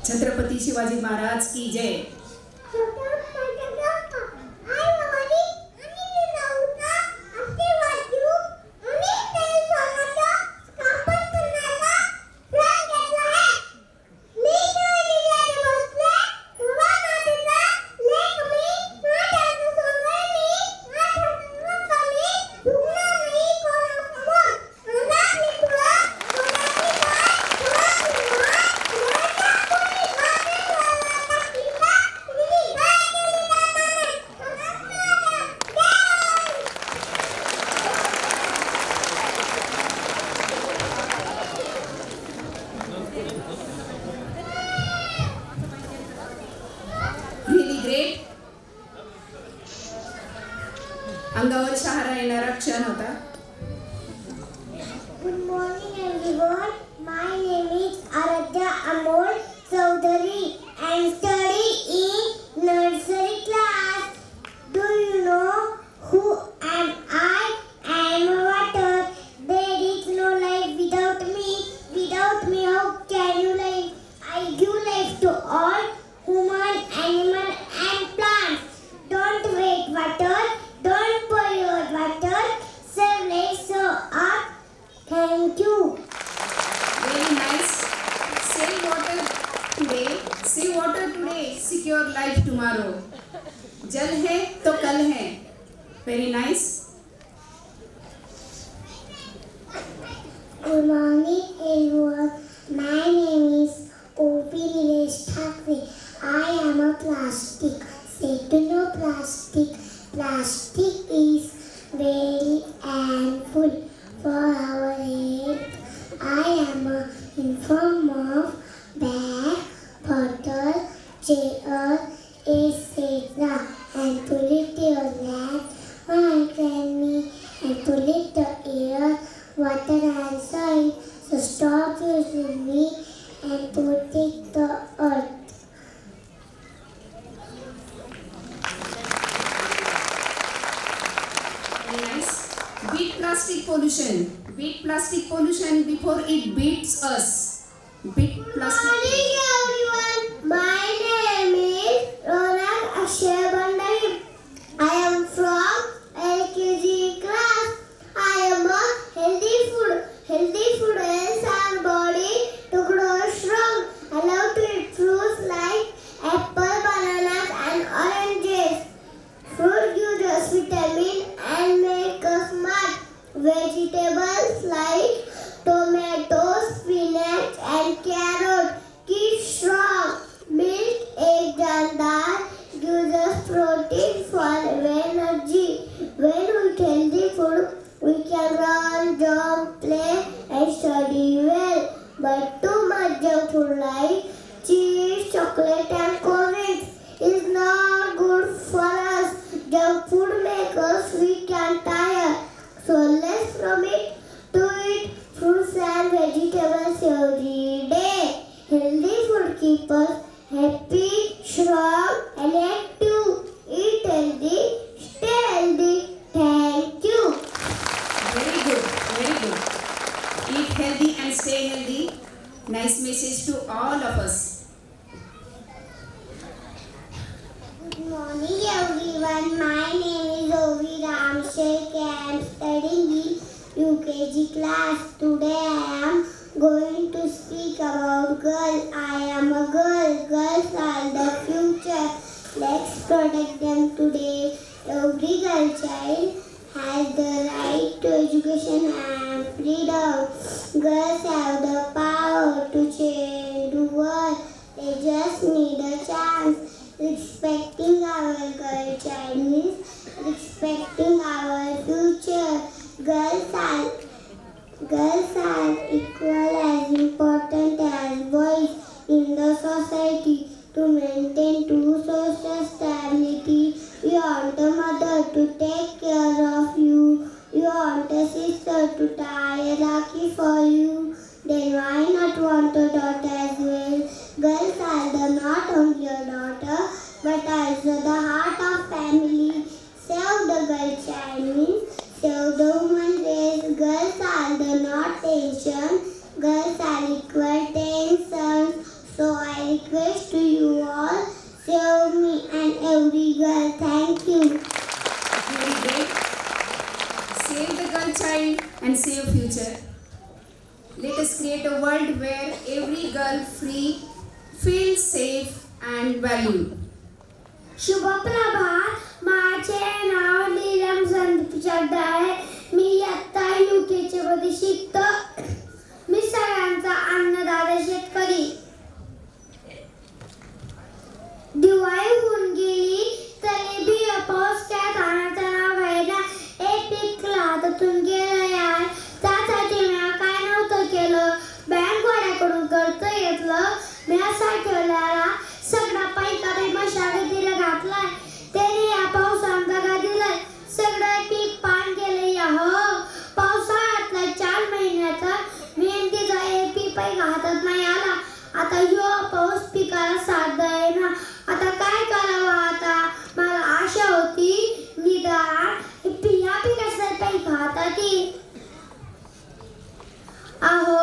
छत्रपती शिवाजी महाराज की जय. अंगावर शहारा येणारा क्षण होता. Good morning everyone. My name is Aradhya Amol Chaudhary and study in nursery class. Do you know who am I? I am water. There is no life without me. Without me, how can you live? I give life to all human, animal and plants. Don't waste water. Don't pollute water. Save life so up. Thank you. Very nice. Save water today. Save water today. Secure life tomorrow. जल है तो कल है. Very nice. Good morning everyone. My name is O.P. Nilesh Thakre. I am a plastic. Say to no plastic. Plastic is very harmful for our health. I am in form of bag, bottle, chair, etc. And pollute your land, and me, and pollute the air, water and soil. So stop using me and protect the earth. Very nice. Beat plastic pollution. Beat plastic pollution before it beats us. Beat plastic. Good morning everyone. My name is Ronak Akshay Bandari. I am from LKG class. I am a healthy food. Healthy food helps our body to grow strong. I love to eat fruits like apple, bananas and oranges. Fruit gives us vitamin and make us smart. Vegetables like tomatoes, spinach and carrot keep strong. Milk, eggs and dal gives us protein for energy. When we eat healthy food, we can run, jump, play and study well. But too much junk food like cheese, chocolate and cold drinks is not good for us. Junk food makes us weak and tired. So let's commit to eat fruits and vegetables every day. Healthy food keeps us happy, strong and active. Eat healthy, stay healthy. Thank you. Very good. Very good. Eat healthy and stay healthy. Nice message to all of us. Good morning everyone. My name is Ovi Ramshek. I am studying in UKG class. Today I am going to speak about girl. I am a girl. Girls are the future. Let's protect them today. Every girl child has the right to education and freedom. Girls have the power to change the world. They just need a chance. Respecting our girl child means respecting our future. Girls are equal as important as boys in the society. To maintain true social stability, you want a mother to take care of you. You want a sister to tie a rakhi for you. Then why not want a daughter as well? Girls are not only a daughter, but also the heart of family. Save the girl child means save the woman race. Girls are not tension. Girls are equal tension. So I request to you all, save me and every girl. Thank you. Very great. Save the girl child and save future. Let us create a world where every girl feels safe and valued. शुभ प्रभात. माझे नाव नीलम संदीप चड्डा आहे. मी इयत्ता UKG मध्ये शिकतो. मी सगळ्यांचा अन्नदाता शेतकरी. दिवाळी होऊन गेली तरी बी पाऊस त्या झाडाचं नाव घ्यायला. एक पीक हातातून गेलं यार. त्यासाठी मी काय नव्हतं केलं. बँक वाड्याकडून कर्ज घेतलं. मी असा ठेवलेला सगळा पैसा मी मशागतीला घातलाय. त्याने या पावसानं दगा दिलाय. सगळं पीक पान गेलं या हो. पावसाळ्यातला 4 महिन्याचा मेहनतीचा एक पीक हातात नाही आला. आता ह्यो पाऊस पिकाला साथ द्यायना. आता काय करावं आता. मला आशा होती निदान या पिकाचं पीक हातात येईल. अहो